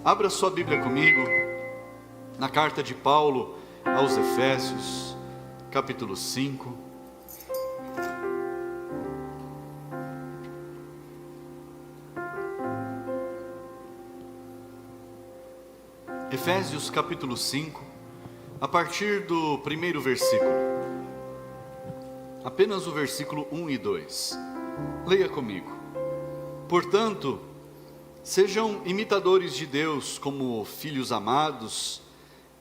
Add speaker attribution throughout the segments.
Speaker 1: Abra sua Bíblia comigo, na carta de Paulo aos Efésios, capítulo 5. Efésios capítulo 5, a partir do primeiro versículo. Apenas o versículo 1 e 2. Leia comigo. Portanto, sejam imitadores de Deus como filhos amados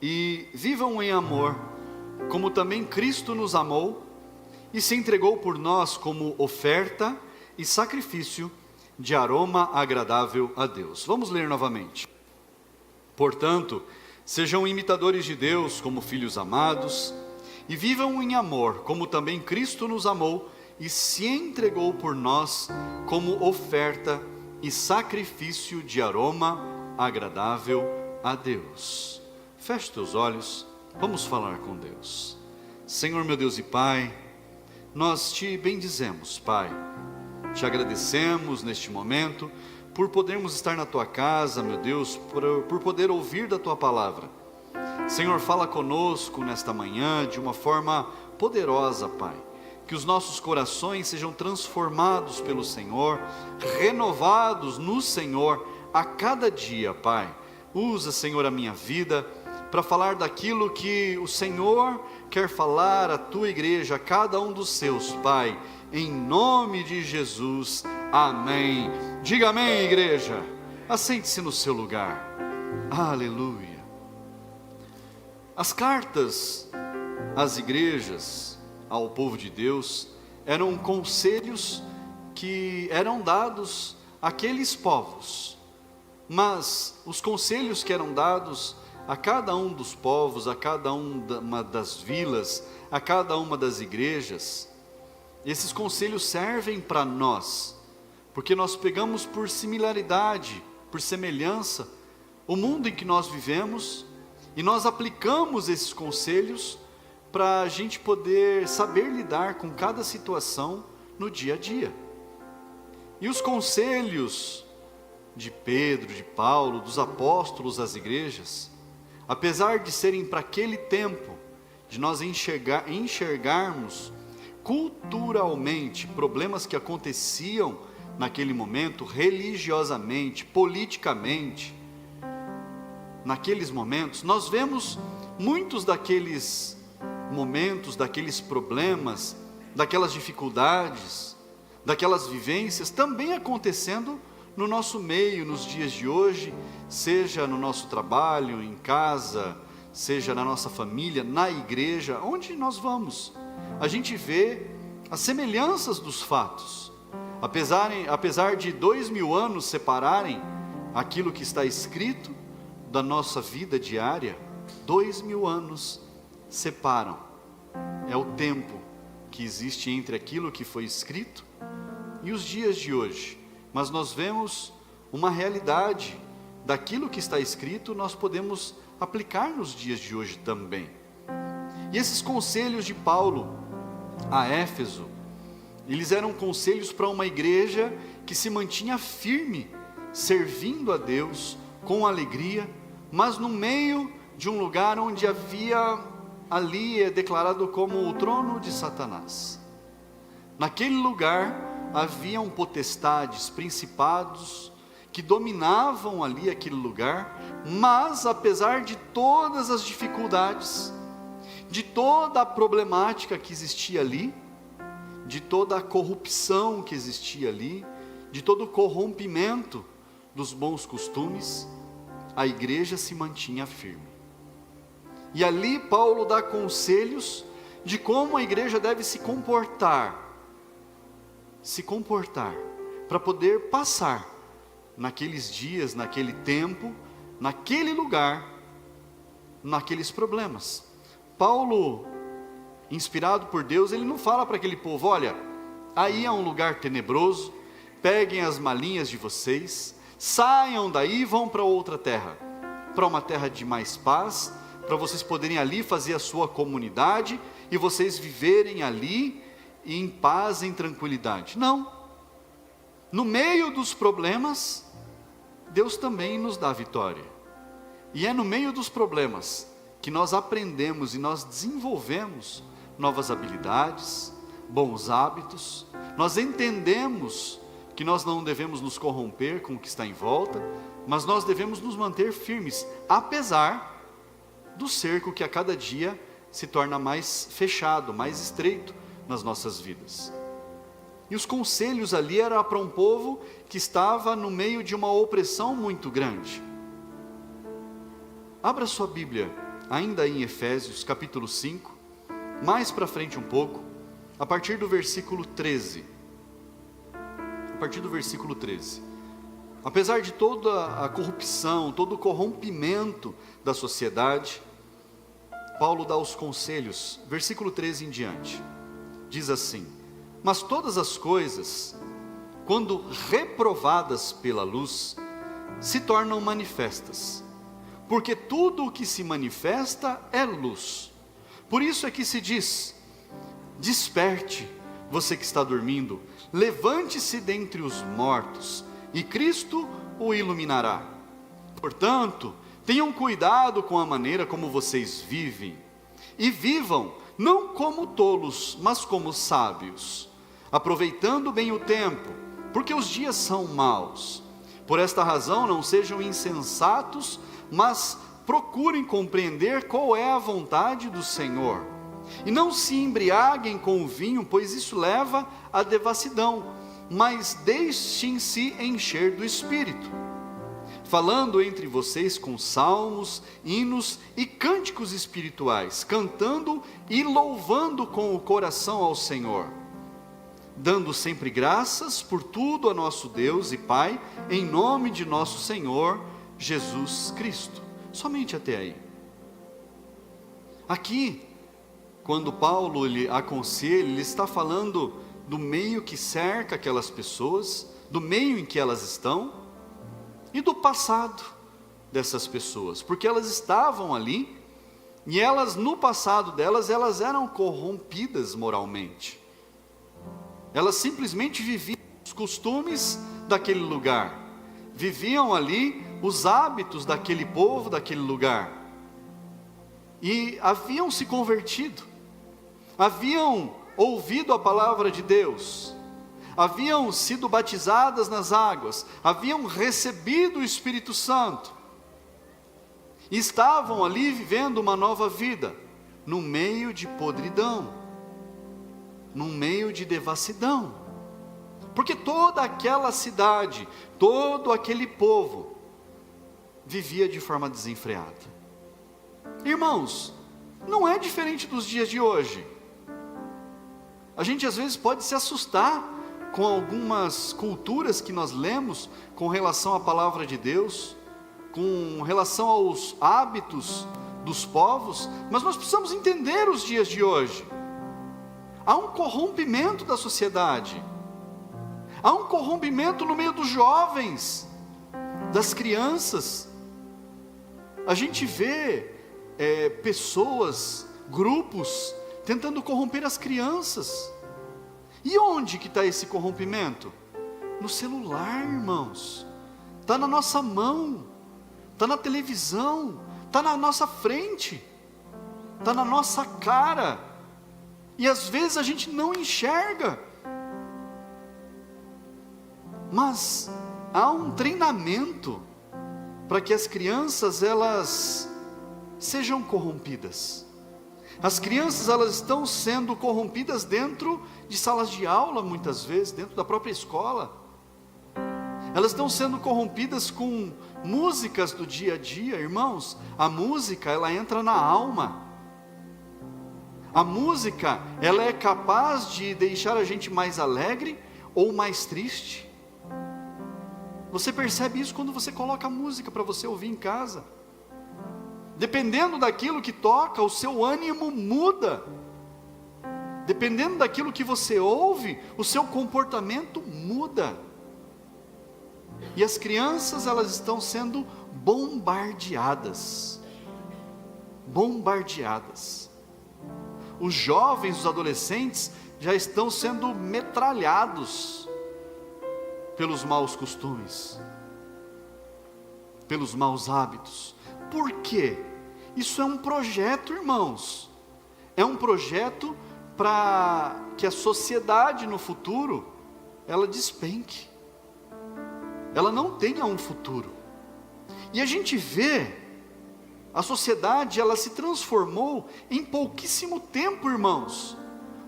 Speaker 1: e vivam em amor, como também Cristo nos amou e se entregou por nós como oferta e sacrifício de aroma agradável a Deus. Vamos ler novamente. Portanto, sejam imitadores de Deus como filhos amados e vivam em amor, como também Cristo nos amou e se entregou por nós como oferta e sacrifício de aroma agradável a Deus. Feche teus olhos, vamos falar com Deus. Senhor meu Deus e Pai, nós te bendizemos, Pai. Te agradecemos neste momento por podermos estar na tua casa, meu Deus, por poder ouvir da tua palavra. Senhor, fala conosco nesta manhã de uma forma poderosa, Pai. Que os nossos corações sejam transformados pelo Senhor, renovados no Senhor a cada dia, Pai. Usa, Senhor, a minha vida para falar daquilo que o Senhor quer falar à tua igreja, a cada um dos seus, Pai. Em nome de Jesus, amém. Diga amém, igreja. Assente-se no seu lugar. Aleluia. As cartas às igrejas, ao povo de Deus, eram conselhos que eram dados àqueles povos, mas os conselhos que eram dados a cada um dos povos, a cada uma das vilas, a cada uma das igrejas, esses conselhos servem para nós, porque nós pegamos por similaridade, por semelhança, o mundo em que nós vivemos, e nós aplicamos esses conselhos para a gente poder saber lidar com cada situação no dia a dia. E os conselhos de Pedro, de Paulo, dos apóstolos às igrejas, apesar de serem para aquele tempo, de nós enxergarmos culturalmente problemas que aconteciam naquele momento, religiosamente, politicamente, naqueles momentos, nós vemos muitos daqueles momentos, daqueles problemas, daquelas dificuldades, daquelas vivências também acontecendo no nosso meio, nos dias de hoje, seja no nosso trabalho, em casa, seja na nossa família, na igreja, onde nós vamos. A gente vê as semelhanças dos fatos. Apesar de 2000 anos separarem aquilo que está escrito da nossa vida diária, 2000 anos separam. É o tempo que existe entre aquilo que foi escrito e os dias de hoje. Mas nós vemos uma realidade daquilo que está escrito, nós podemos aplicar nos dias de hoje também. E esses conselhos de Paulo a Éfeso, eles eram conselhos para uma igreja que se mantinha firme, servindo a Deus com alegria, mas no meio de um lugar onde havia, ali é declarado como o trono de Satanás. Naquele lugar haviam potestades, principados, que dominavam ali aquele lugar, mas apesar de todas as dificuldades, de toda a problemática que existia ali, de toda a corrupção que existia ali, de todo o corrompimento dos bons costumes, a igreja se mantinha firme. E ali Paulo dá conselhos de como a igreja deve se comportar para poder passar naqueles dias, naquele tempo, naquele lugar, naqueles problemas. Paulo, inspirado por Deus, ele não fala para aquele povo: olha, aí é um lugar tenebroso, peguem as malinhas de vocês, saiam daí e vão para outra terra, para uma terra de mais paz, para vocês poderem ali fazer a sua comunidade, e vocês viverem ali em paz, em tranquilidade. Não, no meio dos problemas, Deus também nos dá vitória. E é no meio dos problemas que nós aprendemos e nós desenvolvemos novas habilidades, bons hábitos. Nós entendemos que nós não devemos nos corromper com o que está em volta, mas nós devemos nos manter firmes, apesar do cerco que a cada dia se torna mais fechado, mais estreito nas nossas vidas. E os conselhos ali eram para um povo que estava no meio de uma opressão muito grande. Abra sua Bíblia, ainda em Efésios, capítulo 5, mais para frente um pouco, a partir do versículo 13. A partir do versículo 13. Apesar de toda a corrupção, todo o corrompimento da sociedade, Paulo dá os conselhos, versículo 13 em diante. Diz assim: mas todas as coisas, quando reprovadas pela luz, se tornam manifestas, porque tudo o que se manifesta é luz. Por isso é que se diz: desperte, você que está dormindo, levante-se dentre os mortos, e Cristo o iluminará. Portanto, tenham cuidado com a maneira como vocês vivem, e vivam, não como tolos, mas como sábios, aproveitando bem o tempo, porque os dias são maus. Por esta razão, não sejam insensatos, mas procurem compreender qual é a vontade do Senhor. E não se embriaguem com o vinho, pois isso leva à devassidão, mas deixem-se encher do Espírito, falando entre vocês com salmos, hinos e cânticos espirituais, cantando e louvando com o coração ao Senhor, dando sempre graças por tudo a nosso Deus e Pai, em nome de nosso Senhor Jesus Cristo. Somente até aí. Aqui, quando Paulo ele aconselha, ele está falando do meio que cerca aquelas pessoas, do meio em que elas estão, e do passado dessas pessoas, porque elas estavam ali, e elas, no passado delas, elas eram corrompidas moralmente. Elas simplesmente viviam os costumes daquele lugar, viviam ali os hábitos daquele povo, daquele lugar, e haviam se convertido, haviam ouvido a palavra de Deus, haviam sido batizadas nas águas, haviam recebido o Espírito Santo, e estavam ali vivendo uma nova vida, no meio de podridão, no meio de devassidão, porque toda aquela cidade, todo aquele povo, vivia de forma desenfreada. Irmãos, não é diferente dos dias de hoje. A gente às vezes pode se assustar com algumas culturas que nós lemos com relação à palavra de Deus, com relação aos hábitos dos povos, mas nós precisamos entender os dias de hoje. Há um corrompimento da sociedade, há um corrompimento no meio dos jovens, das crianças. A gente vê pessoas, grupos, tentando corromper as crianças. E onde que está esse corrompimento? No celular, irmãos. Está na nossa mão, está na televisão, está na nossa frente, está na nossa cara. E às vezes a gente não enxerga. Mas há um treinamento para que as crianças elas sejam corrompidas. As crianças elas estão sendo corrompidas dentro de salas de aula, muitas vezes, dentro da própria escola. Elas estão sendo corrompidas com músicas do dia a dia, irmãos. A música, ela entra na alma. A música, ela é capaz de deixar a gente mais alegre ou mais triste. Você percebe isso quando você coloca música para você ouvir em casa. Dependendo daquilo que toca, o seu ânimo muda. Dependendo daquilo que você ouve, o seu comportamento muda. E as crianças, elas estão sendo bombardeadas. Bombardeadas. Os jovens, os adolescentes, já estão sendo metralhados pelos maus costumes, pelos maus hábitos, Por quê? Isso é um projeto, irmãos. É um projeto para que a sociedade no futuro, ela despenque. Ela não tenha um futuro. E a gente vê, a sociedade, ela se transformou em pouquíssimo tempo, irmãos.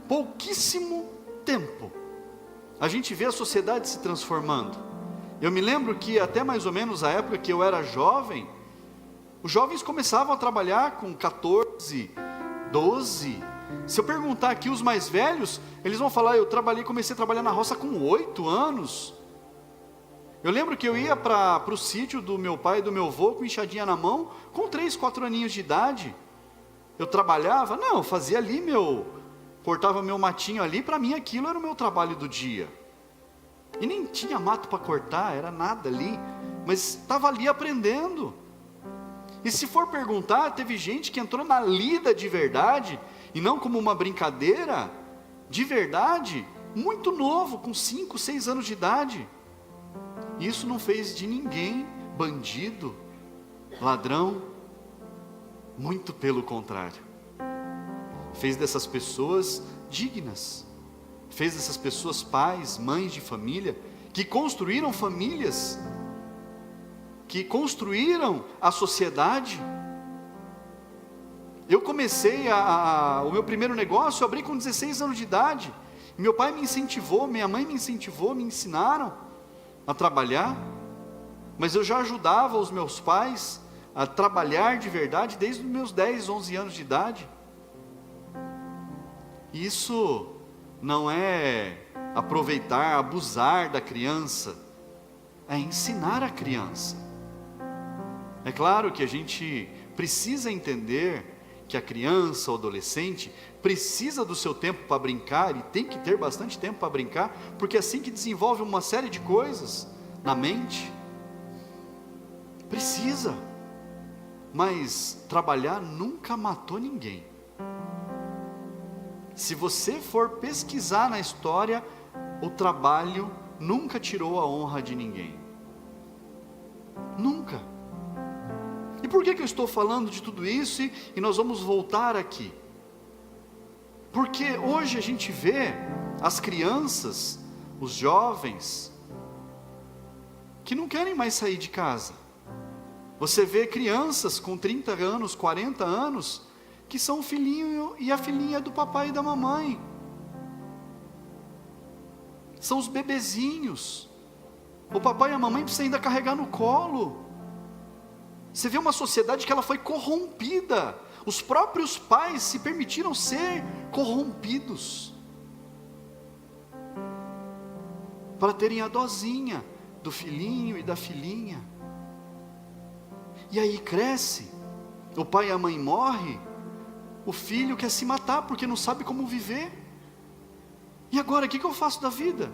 Speaker 1: Pouquíssimo tempo. A gente vê a sociedade se transformando. Eu me lembro que até mais ou menos a época que eu era jovem, os jovens começavam a trabalhar com 14, 12. Se eu perguntar aqui os mais velhos, eles vão falar, comecei a trabalhar na roça com 8 anos. Eu lembro que eu ia para o sítio do meu pai e do meu avô com enxadinha na mão, com 3, 4 aninhos de idade. Eu trabalhava? Não, eu fazia ali cortava meu matinho ali, para mim aquilo era o meu trabalho do dia. E nem tinha mato para cortar, era nada ali, mas estava ali aprendendo. E se for perguntar, teve gente que entrou na lida de verdade, e não como uma brincadeira, de verdade, muito novo, com 5, 6 anos de idade. Isso não fez de ninguém bandido, ladrão, muito pelo contrário. Fez dessas pessoas dignas, fez dessas pessoas pais, mães de família, que construíram famílias, que construíram a sociedade. Eu comecei o meu primeiro negócio, eu abri com 16 anos de idade. Meu pai me incentivou, minha mãe me incentivou, me ensinaram a trabalhar. Mas eu já ajudava os meus pais a trabalhar de verdade desde os meus 10, 11 anos de idade. Isso não é aproveitar, abusar da criança, é ensinar a criança. É claro que a gente precisa entender que a criança, o adolescente, precisa do seu tempo para brincar, e tem que ter bastante tempo para brincar, porque é assim que desenvolve uma série de coisas na mente. Precisa, mas trabalhar nunca matou ninguém. Se você for pesquisar na história, o trabalho nunca tirou a honra de ninguém. Nunca. E por que eu estou falando de tudo isso e nós vamos voltar aqui? Porque hoje a gente vê as crianças, os jovens, que não querem mais sair de casa. Você vê crianças com 30 anos, 40 anos, que são o filhinho e a filhinha do papai e da mamãe. São os bebezinhos. O papai e a mamãe precisam ainda carregar no colo. Você vê uma sociedade que ela foi corrompida. Os próprios pais se permitiram ser corrompidos, para terem a dosinha do filhinho e da filhinha. E aí cresce, o pai e a mãe morrem, o filho quer se matar porque não sabe como viver. E agora, o que eu faço da vida?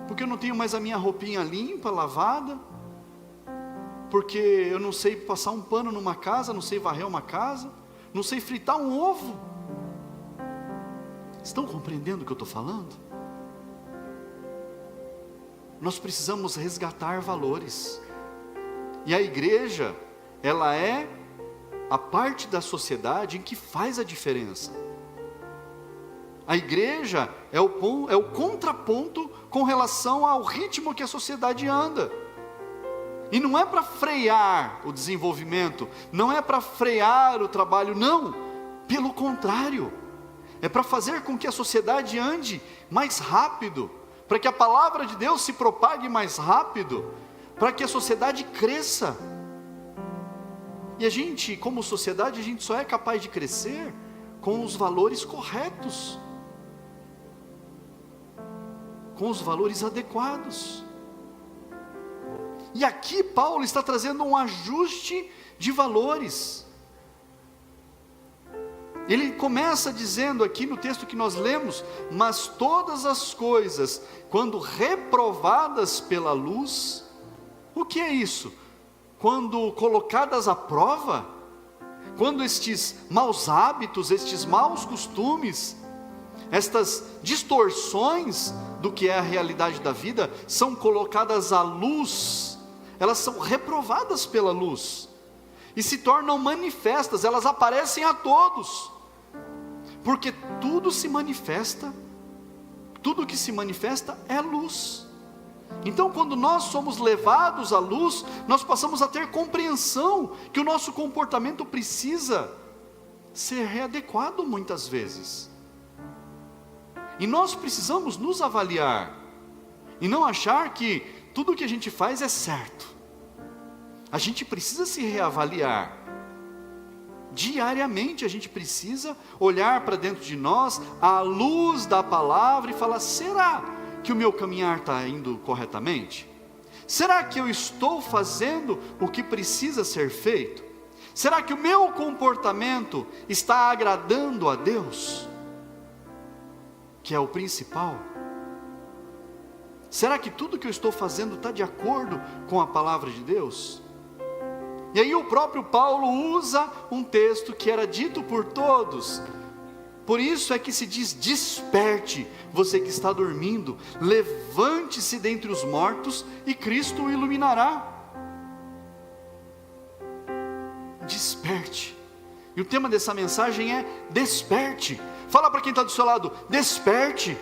Speaker 1: Porque eu não tenho mais a minha roupinha limpa, lavada, porque eu não sei passar um pano numa casa, não sei varrer uma casa, não sei fritar um ovo. Estão compreendendo o que eu estou falando? Nós precisamos resgatar valores. E a igreja, ela é a parte da sociedade em que faz a diferença. A igreja é o contraponto com relação ao ritmo que a sociedade anda. E não é para frear o desenvolvimento, não é para frear o trabalho, não. Pelo contrário, é para fazer com que a sociedade ande mais rápido, para que a palavra de Deus se propague mais rápido, para que a sociedade cresça. E a gente, como sociedade, a gente só é capaz de crescer com os valores corretos, com os valores adequados. E aqui Paulo está trazendo um ajuste de valores. Ele começa dizendo aqui no texto que nós lemos: mas todas as coisas, quando reprovadas pela luz. O que é isso? Quando colocadas à prova, quando estes maus hábitos, estes maus costumes, estas distorções do que é a realidade da vida, são colocadas à luz, elas são reprovadas pela luz. e se tornam manifestas, elas aparecem a todos, porque tudo que se manifesta é luz. Então, quando nós somos levados à luz, nós passamos a ter compreensão que o nosso comportamento precisa ser readequado muitas vezes. E nós precisamos nos avaliar, e não achar que tudo o que a gente faz é certo. A gente precisa se reavaliar. Diariamente a gente precisa olhar para dentro de nós, à luz da palavra, e falar: será que o meu caminhar está indo corretamente? Será que eu estou fazendo o que precisa ser feito? Será que o meu comportamento está agradando a Deus, que é o principal? Será que tudo que eu estou fazendo está de acordo com a palavra de Deus? E aí o próprio Paulo usa um texto que era dito por todos. Por isso é que se diz: desperte, você que está dormindo, levante-se dentre os mortos e Cristo o iluminará. Desperte. E o tema dessa mensagem é desperte. Fala para quem está do seu lado: desperte.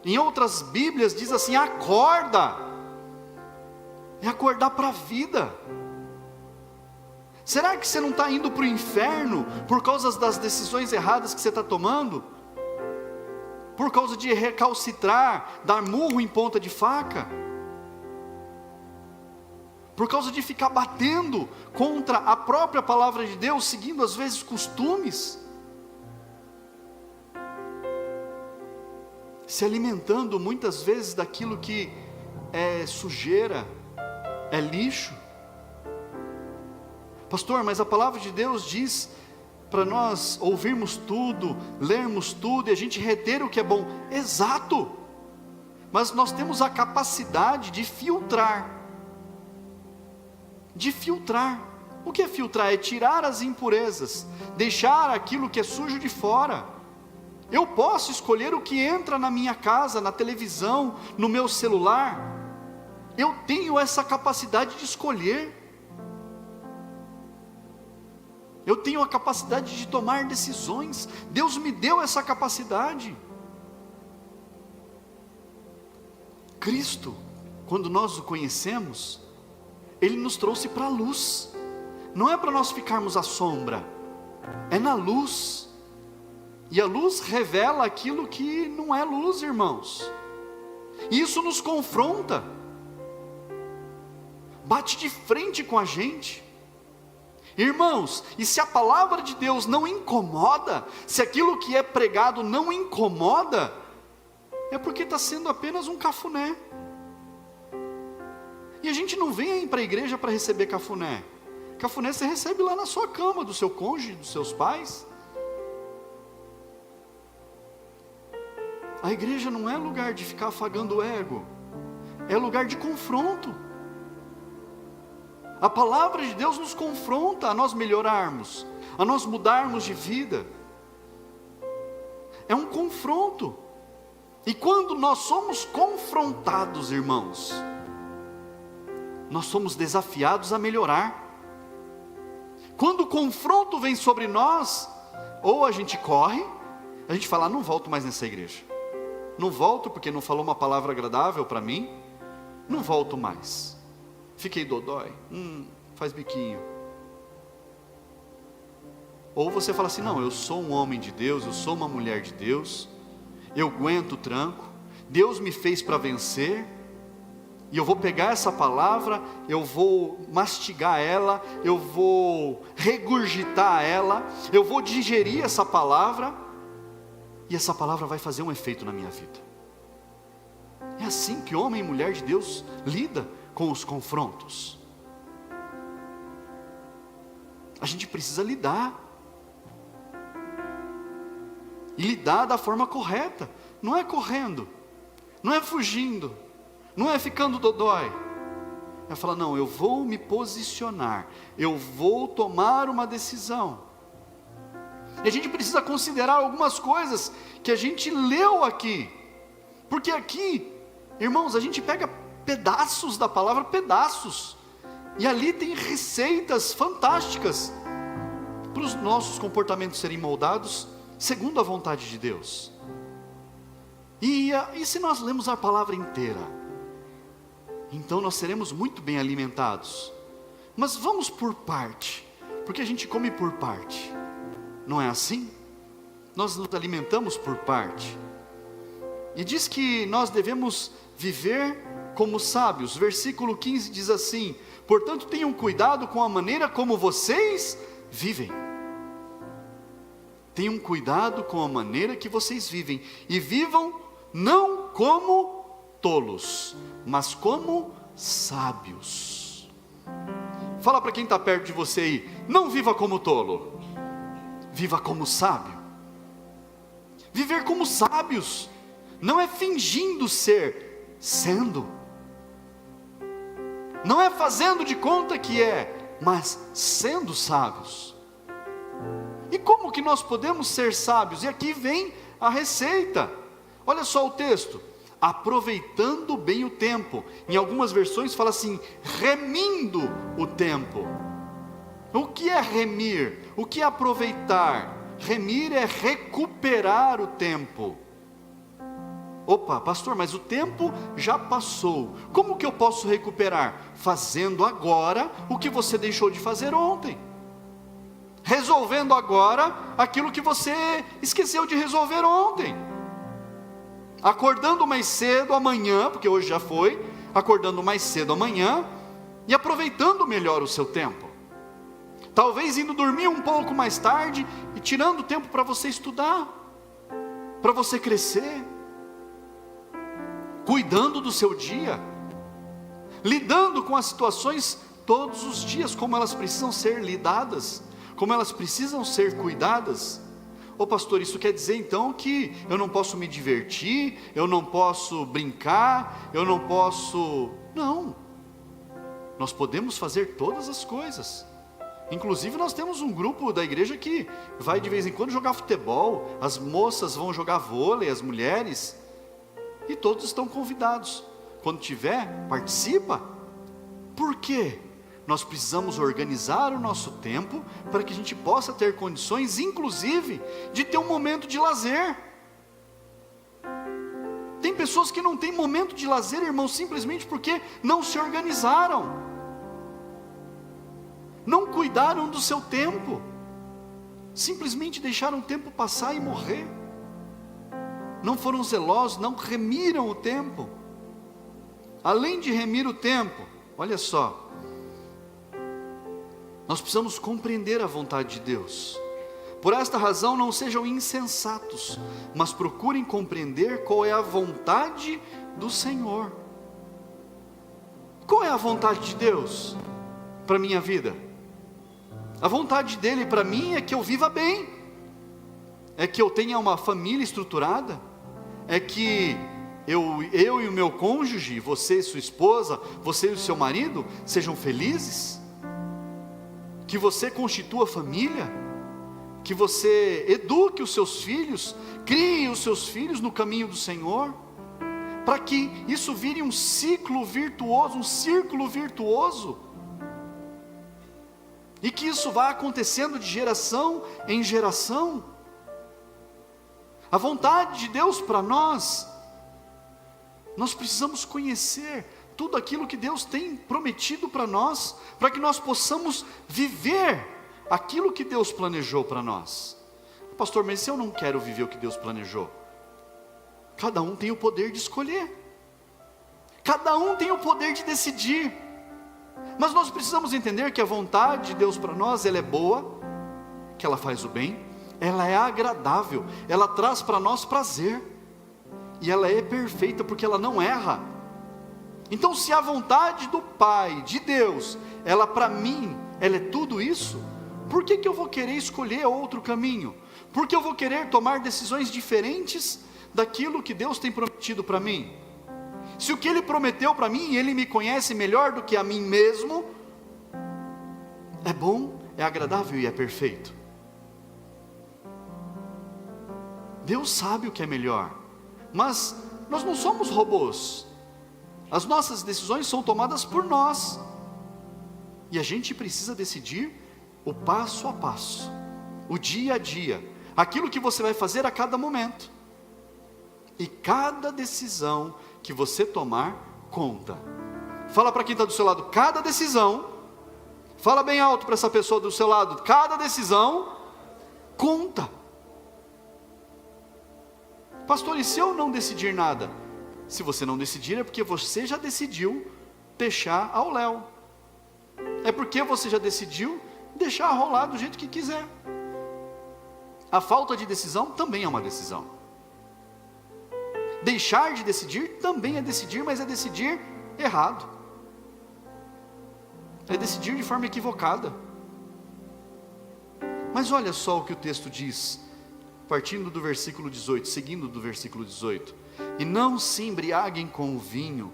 Speaker 1: Em outras Bíblias diz assim: acorda. É acordar para a vida. Será que você não está indo para o inferno por causa das decisões erradas que você está tomando? Por causa de recalcitrar, dar murro em ponta de faca? Por causa de ficar batendo contra a própria palavra de Deus, seguindo às vezes costumes? Se alimentando muitas vezes daquilo que é sujeira, é lixo. Pastor, mas a palavra de Deus diz para nós ouvirmos tudo, lermos tudo e a gente reter o que é bom. Exato, mas nós temos a capacidade de filtrar. O que é filtrar? É tirar as impurezas, deixar aquilo que é sujo de fora. Eu posso escolher o que entra na minha casa, na televisão, no meu celular. Eu tenho essa capacidade de escolher. Eu tenho a capacidade de tomar decisões. Deus me deu essa capacidade. Cristo, quando nós o conhecemos, Ele nos trouxe para a luz. Não é para nós ficarmos à sombra, é na luz. E a luz revela aquilo que não é luz, irmãos. E isso nos confronta, bate de frente com a gente. Irmãos, e se a palavra de Deus não incomoda, se aquilo que é pregado não incomoda, é porque está sendo apenas um cafuné. E a gente não vem para a igreja para receber cafuné. Cafuné você recebe lá na sua cama, do seu cônjuge, dos seus pais. A igreja não é lugar de ficar afagando o ego, é lugar de confronto. A palavra de Deus nos confronta a nós melhorarmos, a nós mudarmos de vida. É um confronto. E quando nós somos confrontados, irmãos, nós somos desafiados a melhorar. Quando o confronto vem sobre nós, ou a gente corre, a gente fala: não volto mais nessa igreja. Não volto porque não falou uma palavra agradável para mim. Não volto mais. Fiquei dodói. Faz biquinho. Ou você fala assim: não, eu sou um homem de Deus, eu sou uma mulher de Deus, eu aguento o tranco, Deus me fez para vencer, e eu vou pegar essa palavra, eu vou mastigar ela, eu vou regurgitar ela, eu vou digerir essa palavra, e essa palavra vai fazer um efeito na minha vida. É assim que homem e mulher de Deus lida com os confrontos. A gente precisa lidar. E lidar da forma correta. Não é correndo, não é fugindo, não é ficando dodói. É falar: não, eu vou me posicionar, eu vou tomar uma decisão. E a gente precisa considerar algumas coisas que a gente leu aqui. Porque aqui, irmãos, a gente pega pedaços da palavra, pedaços. E ali tem receitas fantásticas para os nossos comportamentos serem moldados segundo a vontade de Deus. E se nós lemos a palavra inteira, então nós seremos muito bem alimentados. Mas vamos por parte, porque a gente come por parte, não é assim? Nós nos alimentamos por parte. E diz que nós devemos viver como sábios. Versículo 15 diz assim: portanto tenham cuidado com a maneira como vocês vivem. Tenham cuidado com a maneira que vocês vivem, e vivam não como tolos, mas como sábios. Fala para quem está perto de você aí: não viva como tolo, viva como sábio. Viver como sábios não é fingindo ser, sendo. Não é fazendo de conta que é, mas sendo sábios. E como que nós podemos ser sábios? E aqui vem a receita. Olha só o texto: aproveitando bem o tempo. Em algumas versões fala assim: remindo o tempo. O que é remir? O que é aproveitar? Remir é recuperar o tempo. Opa, pastor, mas o tempo já passou. Como que eu posso recuperar? Fazendo agora o que você deixou de fazer ontem. Resolvendo agora aquilo que você esqueceu de resolver ontem. Acordando mais cedo amanhã, porque hoje já foi, acordando mais cedo amanhã e aproveitando melhor o seu tempo. Talvez indo dormir um pouco mais tarde e tirando tempo para você estudar, para você crescer, cuidando do seu dia, lidando com as situações todos os dias, como elas precisam ser lidadas, como elas precisam ser cuidadas. Ô pastor, isso quer dizer então que eu não posso me divertir, eu não posso brincar, eu não posso... Não, nós podemos fazer todas as coisas. Inclusive nós temos um grupo da igreja que vai de vez em quando jogar futebol, as moças vão jogar vôlei, as mulheres, e todos estão convidados. Quando tiver, participa. Por quê? Nós precisamos organizar o nosso tempo para que a gente possa ter condições, inclusive, de ter um momento de lazer. Tem pessoas que não têm momento de lazer, irmão, simplesmente porque não se organizaram, não cuidaram do seu tempo, simplesmente deixaram o tempo passar e morrer. Não foram zelosos, não remiram o tempo. Além de remir o tempo, olha só, nós precisamos compreender a vontade de Deus. Por esta razão, não sejam insensatos, mas procurem compreender qual é a vontade do Senhor. Qual é a vontade de Deus para a minha vida? A vontade dele para mim é que eu viva bem, é que eu tenha uma família estruturada, é que eu e o meu cônjuge, você e sua esposa, você e o seu marido, sejam felizes, que você constitua família, que você eduque os seus filhos, crie os seus filhos no caminho do Senhor, para que isso vire um ciclo virtuoso, um círculo virtuoso, e que isso vá acontecendo de geração em geração. A vontade de Deus para nós precisamos conhecer tudo aquilo que Deus tem prometido para nós, para que nós possamos viver aquilo que Deus planejou para nós. Pastor, mas se eu não quero viver o que Deus planejou? Cada um tem o poder de escolher, cada um tem o poder de decidir, mas nós precisamos entender que a vontade de Deus para nós, ela é boa, que ela faz o bem, ela é agradável, ela traz para nós prazer, e ela é perfeita porque ela não erra. Então, se a vontade do Pai, de Deus, ela para mim, ela é tudo isso, por que eu vou querer escolher outro caminho? Por que eu vou querer tomar decisões diferentes daquilo que Deus tem prometido para mim? Se o que Ele prometeu para mim, Ele me conhece melhor do que a mim mesmo, é bom, é agradável e é perfeito. Deus sabe o que é melhor, mas nós não somos robôs. As nossas decisões são tomadas por nós. E a gente precisa decidir o passo a passo, o dia a dia, aquilo que você vai fazer a cada momento. E cada decisão que você tomar, conta. Fala para quem está do seu lado, cada decisão, fala bem alto para essa pessoa do seu lado, cada decisão, conta. Pastor, e se eu não decidir nada? Se você não decidir, é porque você já decidiu deixar ao léu. É porque você já decidiu deixar rolar do jeito que quiser. A falta de decisão também é uma decisão. Deixar de decidir também é decidir, mas é decidir errado. É decidir de forma equivocada. Mas olha só o que o texto diz, partindo do versículo 18, seguindo do versículo 18. E não se embriaguem com o vinho,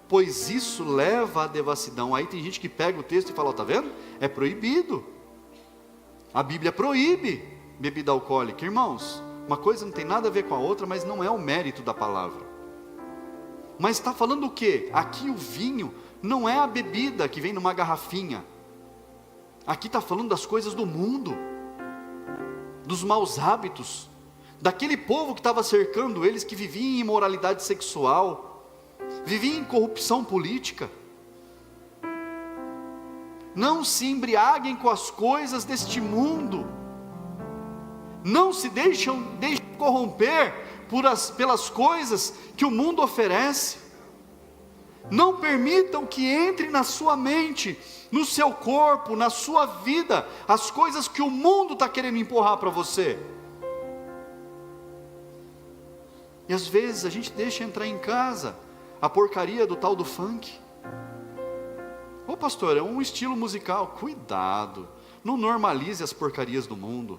Speaker 1: pois isso leva à devassidão. Aí tem gente que pega o texto e fala, ó, tá vendo? É proibido. A Bíblia proíbe bebida alcoólica. Irmãos, uma coisa não tem nada a ver com a outra, mas não é o mérito da palavra. Mas está falando o quê? Aqui o vinho não é a bebida que vem numa garrafinha. Aqui está falando das coisas do mundo, dos maus hábitos, daquele povo que estava cercando eles, que vivia em imoralidade sexual, vivia em corrupção política. Não se embriaguem com as coisas deste mundo, não se deixem corromper pelas coisas que o mundo oferece. Não permitam que entre na sua mente, no seu corpo, na sua vida, as coisas que o mundo está querendo empurrar para você. E às vezes a gente deixa entrar em casa a porcaria do tal do funk. Ô pastor, é um estilo musical. Cuidado, não normalize as porcarias do mundo.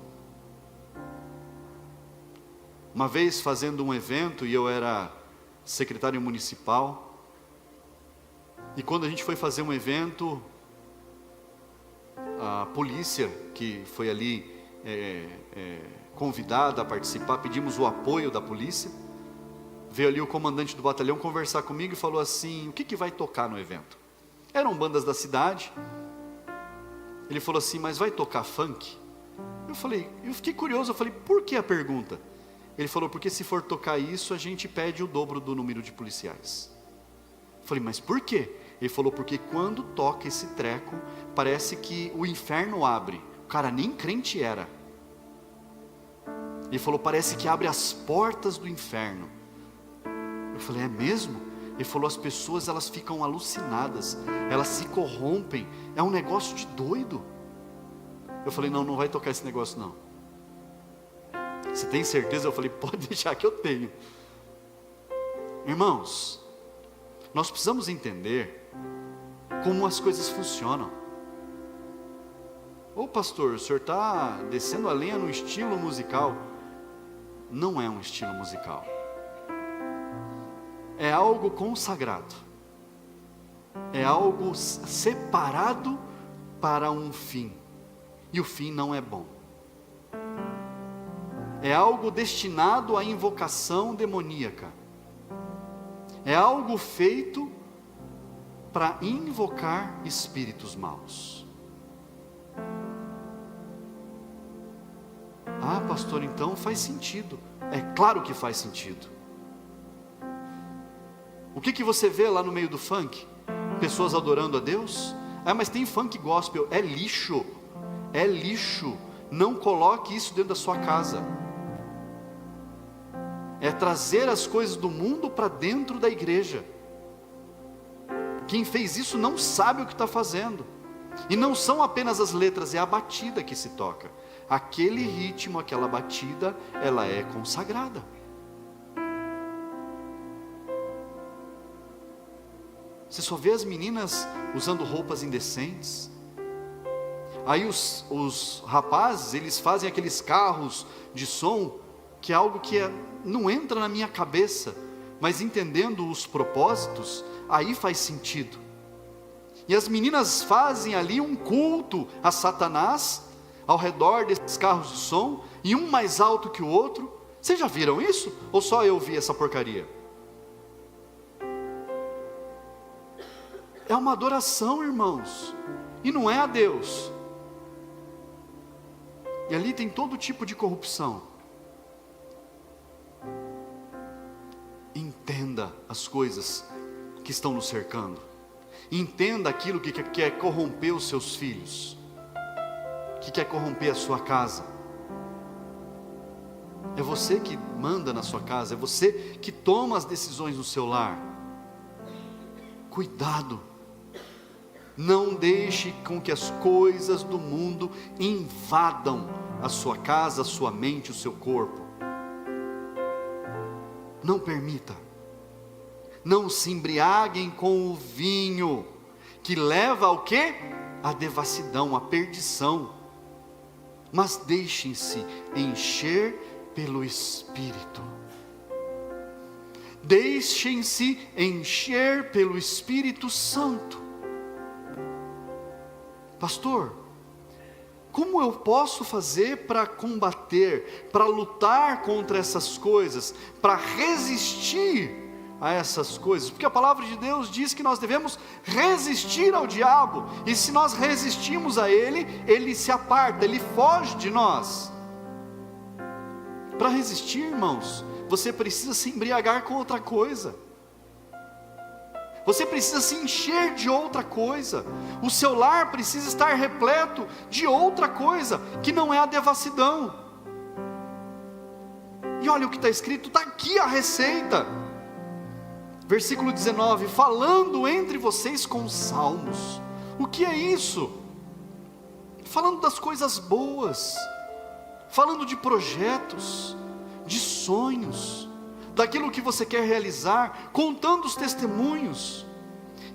Speaker 1: Uma vez fazendo um evento, e eu era secretário municipal, e quando a gente foi fazer um evento, a polícia que foi ali convidada a participar, pedimos o apoio da polícia, veio ali o comandante do batalhão conversar comigo e falou assim, o que vai tocar no evento? Eram bandas da cidade. Ele falou assim, mas vai tocar funk? Eu fiquei curioso, eu falei, por que a pergunta? Ele falou, porque se for tocar isso, a gente pede o dobro do número de policiais. Eu falei, mas por quê? Ele falou, porque quando toca esse treco, parece que o inferno abre. O cara nem crente era. Ele falou, parece que abre as portas do inferno. Eu falei, é mesmo? Ele falou, as pessoas elas ficam alucinadas, elas se corrompem, é um negócio de doido. Eu falei, não vai tocar esse negócio não. Você tem certeza? Eu falei, pode deixar que eu tenho. Irmãos, nós precisamos entender como as coisas funcionam. Ô pastor, o senhor está descendo a lenha no estilo musical. Não é um estilo musical. É algo consagrado. É algo separado para um fim. E o fim não é bom. É algo destinado à invocação demoníaca. É algo feito para invocar espíritos maus. Ah, pastor, então faz sentido. É claro que faz sentido. O que você vê lá no meio do funk? Pessoas adorando a Deus? Ah, mas tem funk gospel. É lixo. É lixo. Não coloque isso dentro da sua casa. É trazer as coisas do mundo para dentro da igreja. Quem fez isso não sabe o que está fazendo. E não são apenas as letras, é a batida que se toca. Aquele ritmo, aquela batida, ela é consagrada. Você só vê as meninas usando roupas indecentes. Aí os rapazes, eles fazem aqueles carros de som, que é algo que não entra na minha cabeça, mas entendendo os propósitos, aí faz sentido. E as meninas fazem ali um culto a Satanás, ao redor desses carros de som, e um mais alto que o outro. Vocês já viram isso? Ou só eu vi essa porcaria? É uma adoração, irmãos. e não é a Deus. E ali tem todo tipo de corrupção. Entenda as coisas que estão nos cercando. Entenda aquilo que quer corromper os seus filhos, que quer corromper a sua casa. É você que manda na sua casa, é você que toma as decisões no seu lar. Cuidado, não deixe com que as coisas do mundo invadam a sua casa, a sua mente, o seu corpo. Não permita. Não se embriaguem com o vinho, que leva ao quê? A devassidão, a perdição. Mas deixem-se encher pelo Espírito. Deixem-se encher pelo Espírito Santo. Pastor, como eu posso fazer para combater, para lutar contra essas coisas, para resistir a essas coisas? Porque a palavra de Deus diz que nós devemos resistir ao diabo, e se nós resistimos a ele, ele se aparta, ele foge de nós. Para resistir, irmãos, você precisa se embriagar com outra coisa. Você precisa se encher de outra coisa. O seu lar precisa estar repleto de outra coisa, que não é a devassidão. E olha o que está escrito, está aqui a receita. Versículo 19, falando entre vocês com salmos. O que é isso? Falando das coisas boas, falando de projetos, de sonhos, daquilo que você quer realizar, contando os testemunhos,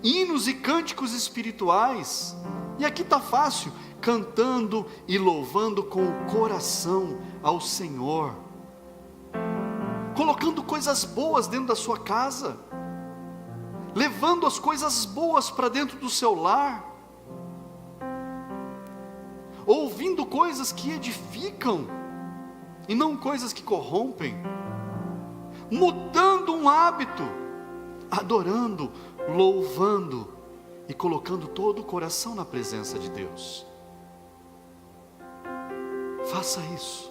Speaker 1: hinos e cânticos espirituais. E aqui está fácil, cantando e louvando com o coração ao Senhor, colocando coisas boas dentro da sua casa, levando as coisas boas para dentro do seu lar, ouvindo coisas que edificam e não coisas que corrompem, mudando um hábito, adorando, louvando e colocando todo o coração na presença de Deus. Faça isso.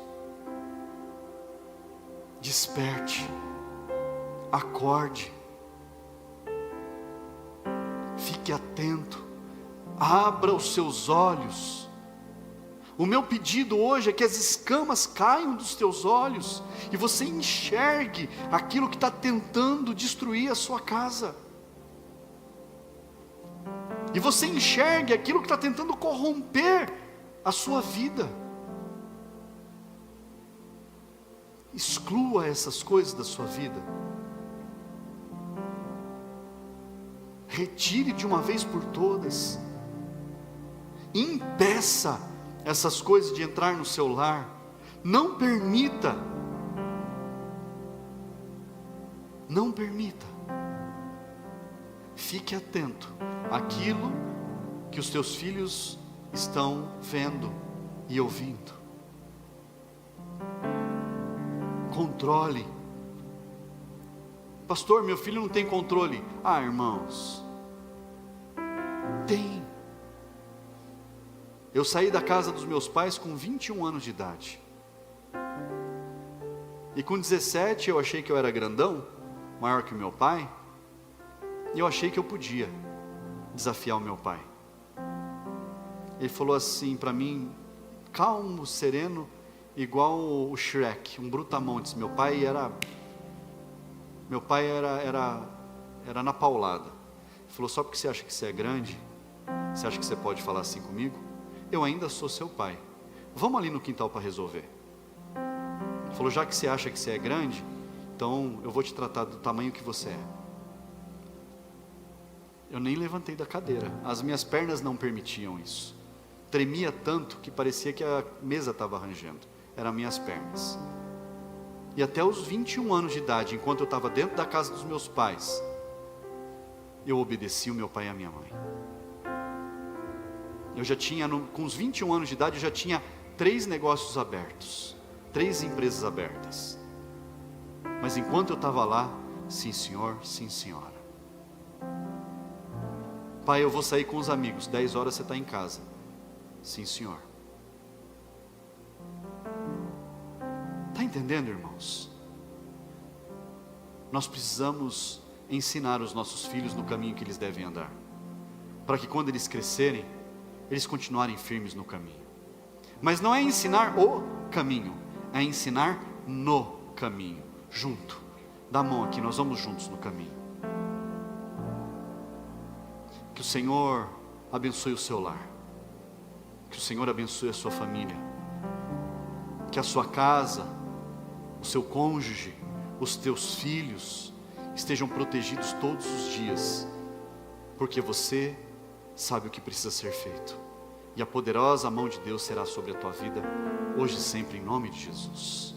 Speaker 1: Desperte, acorde, fique atento, abra os seus olhos. O meu pedido hoje é que as escamas caiam dos teus olhos e você enxergue aquilo que está tentando destruir a sua casa, e você enxergue aquilo que está tentando corromper a sua vida. Exclua essas coisas da sua vida. Retire de uma vez por todas. Impeça essas coisas de entrar no seu lar. Não permita. Não permita. Fique atento àquilo que os teus filhos estão vendo e ouvindo. Controle. Pastor, meu filho não tem controle. Ah, irmãos, tem. Eu saí da casa dos meus pais com 21 anos de idade. E com 17 eu achei que eu era grandão, maior que o meu pai. E eu achei que eu podia desafiar o meu pai. Ele falou assim para mim, calmo, sereno, igual o Shrek, um brutamontes. Meu pai era na paulada. Ele falou, só porque você acha que você é grande, você acha que você pode falar assim comigo? Eu ainda sou seu pai. Vamos ali no quintal para resolver. Ele falou, já que você acha que você é grande, então eu vou te tratar do tamanho que você é. Eu nem levantei da cadeira, as minhas pernas não permitiam isso. Tremia tanto que parecia que a mesa estava rangendo. Eram minhas pernas. E até os 21 anos de idade, enquanto eu estava dentro da casa dos meus pais, eu obedeci o meu pai e a minha mãe. Eu já tinha, com os 21 anos de idade, eu já tinha 3 negócios abertos, 3 empresas abertas. Mas enquanto eu estava lá, sim senhor, sim senhora. Pai, eu vou sair com os amigos, 10 horas você está em casa. Sim, senhor. Está entendendo, irmãos? Nós precisamos ensinar os nossos filhos no caminho que eles devem andar, para que quando eles crescerem, eles continuarem firmes no caminho. Mas não é ensinar o caminho, é ensinar no caminho, junto. Dá a mão aqui, nós vamos juntos no caminho. Que o Senhor abençoe o seu lar, que o Senhor abençoe a sua família, que a sua casa, o seu cônjuge, os teus filhos estejam protegidos todos os dias, porque você sabe o que precisa ser feito, e a poderosa mão de Deus será sobre a tua vida, hoje e sempre, em nome de Jesus.